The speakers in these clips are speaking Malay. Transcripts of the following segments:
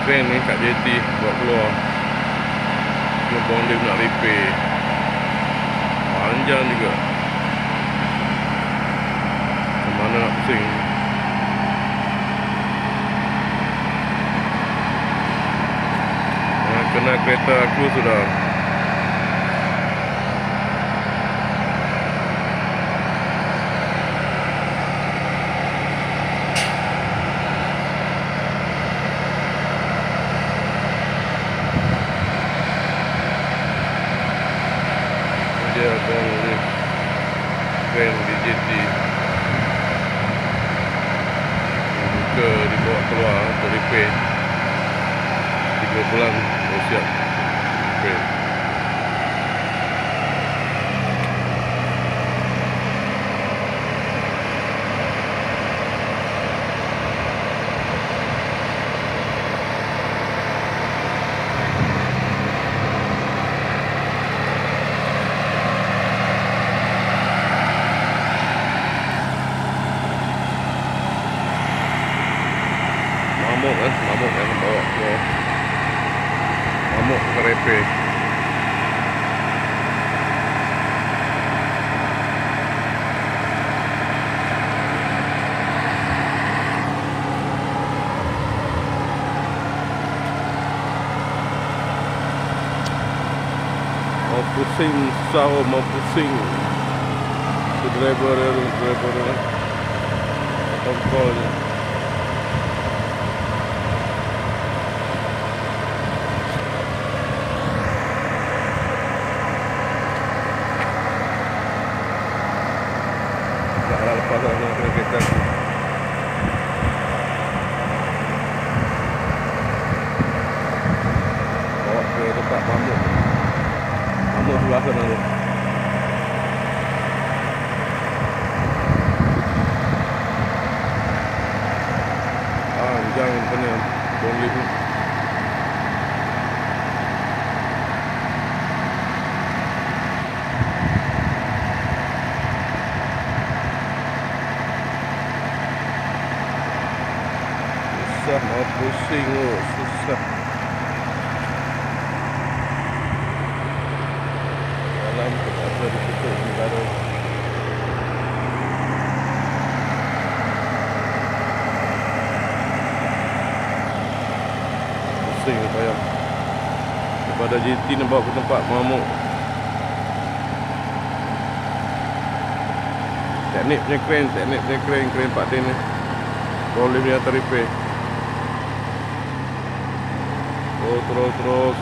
kren ni kat JT buat keluar. Gerbong lift nak repair. Panjang juga. Mana nak pusing. Kena kereta aku sudah. Dia abang ni kren di JT. Buka dibawa keluar untuk repair. 3 bulan dah siap repair. Mamuk kan bawa keluar. Mamuk ke repair. Mau pusing susah, mau pusing. Tu driver kontrolnya. Lepas nak kena kereta aku. Bawa ke tempat mamuk. Mamuk sebelah sana tu. Panjang punya bong lift ni. Susah, mau pusing susah. Dalam terpaksa ditutup sementara. Pusing payah. Daripada JT nak bawa ke tempat mamuk. Teknik punya kren, kren Pak Din ni. Boleh dia terrepair. Terus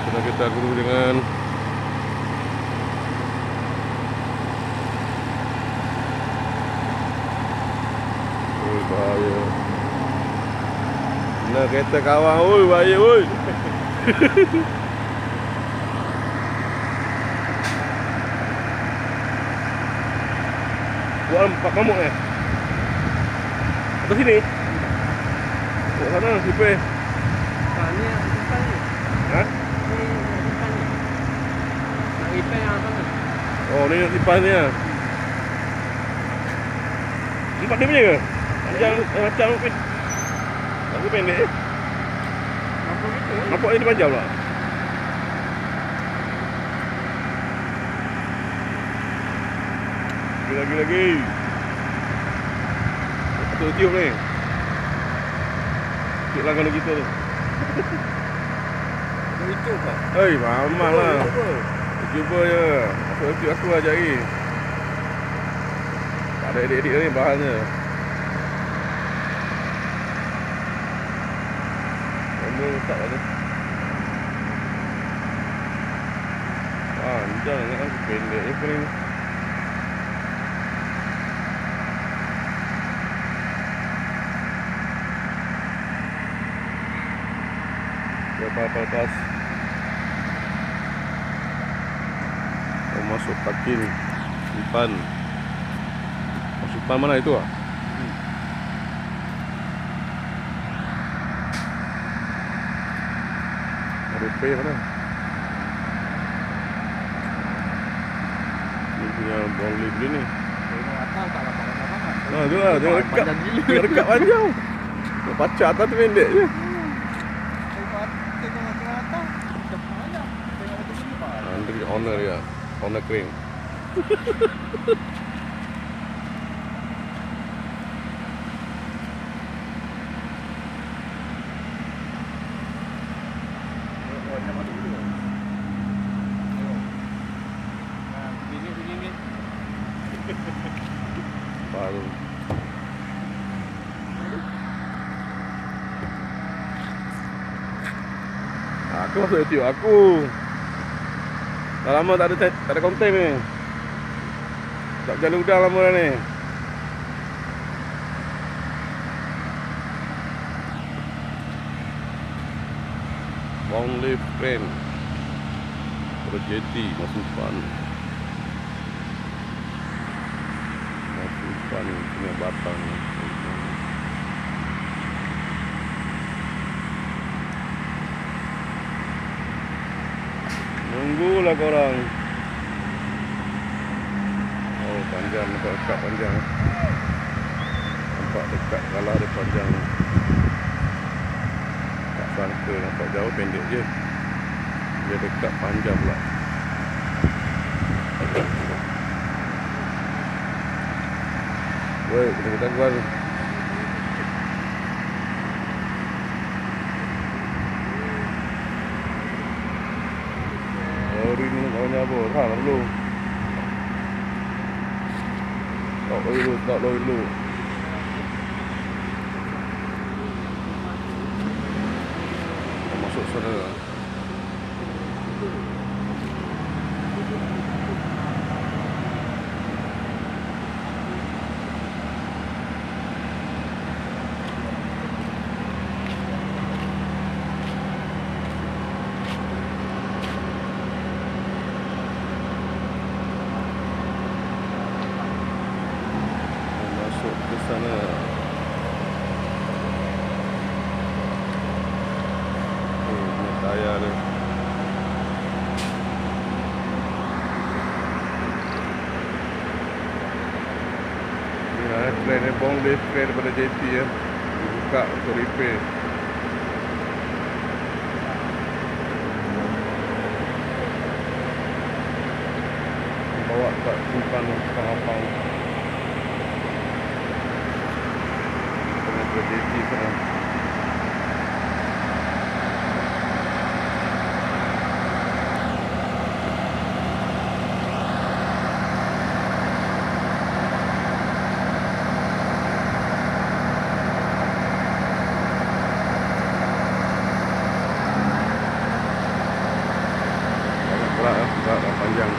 kena kita guru dengan bahaya. Kena kereta kawan, bahaya Buat Pak Mamuk atas sini. Kat sana repair. Ni yang simpan ni. Ha? Ni yang simpan ni. Nak repair yang sana. Oh, ni yang simpan ni lah. Tempat dia punya ke? Panjang macam aku pendek. Apa gitu? Nampak ni panjang pula. Lagi. Tiup ni. Tiup langgan kita ni. Itu Pak. Hei, mamal lah. Cuba je. Aku ajak lagi. Tak ada edit-edit ni bahannya. Kamu letak kat ni. Panjang kan. Pendek je ni. Berapa atas. Masuk parking simpan. Simpan mana itu ah? Repair mana? Ni punya bong lift ni. Tengok atas tak dapat banyak. Nah, tu lah, tengok dekat panjang. Pacar atas tu pendek je. Tengok atas. Cepat aja. Tengok macam ni pak. Andri owner dia. Owner crane. Baru. Aku masuk YouTube aku. Dah lama tak ada konten ni. Tak berjalan udang lama dah ni. Long live crane. Projeti Masupan. Masupan punya batang. Tunggulah korang. Oh panjang, nampak dekat panjang. Nampak dekat kalah dia panjang. Tak sangka nampak jauh pendek je. Dia dekat panjang pula. Woi, kita gua. Hari ni nak nyabur, ha dulu. Tak dulu. Masuk sana. Masuk ke sana. Ini tayar dia. Train ni bong lift train daripada JP ya. Dibuka untuk repair. Bawa kat simpan kapal. Daripada JP sana. Berat panjang.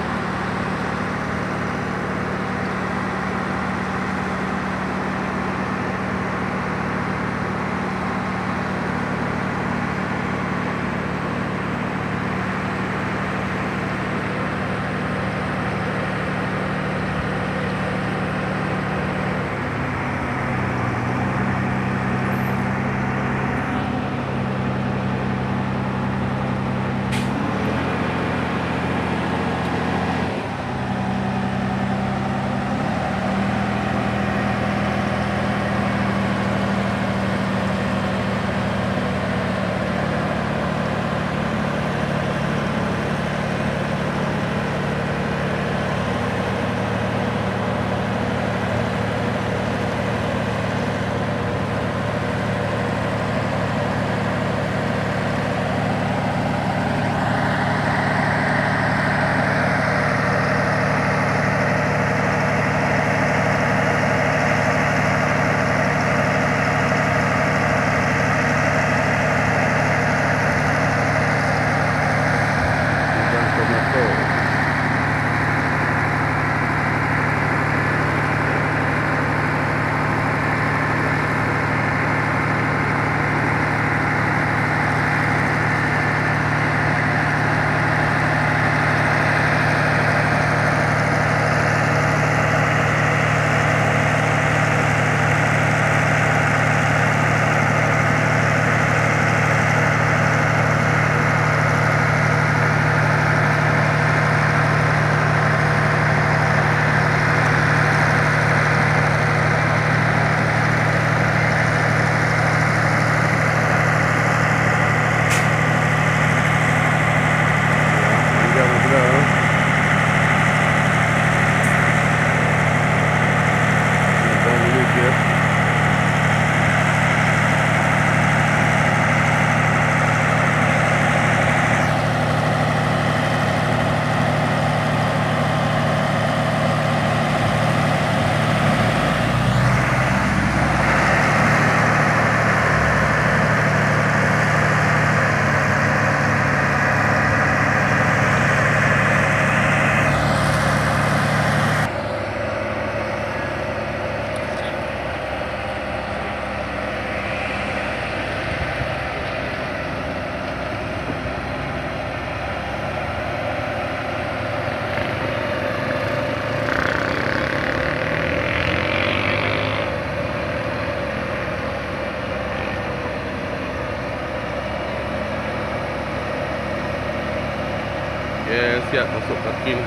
siap masuk parking.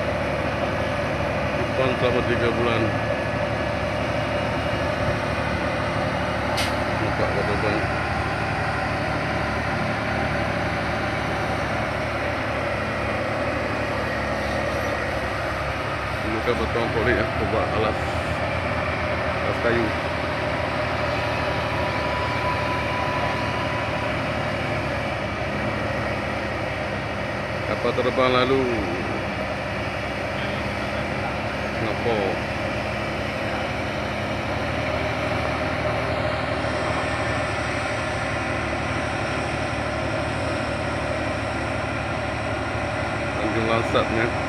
Diskon selama 3 bulan. Buka waterbank. Bukan beton polik ya, buat alas kayu. Kapal terbang lalu Singapura. Tanjung Lansatnya.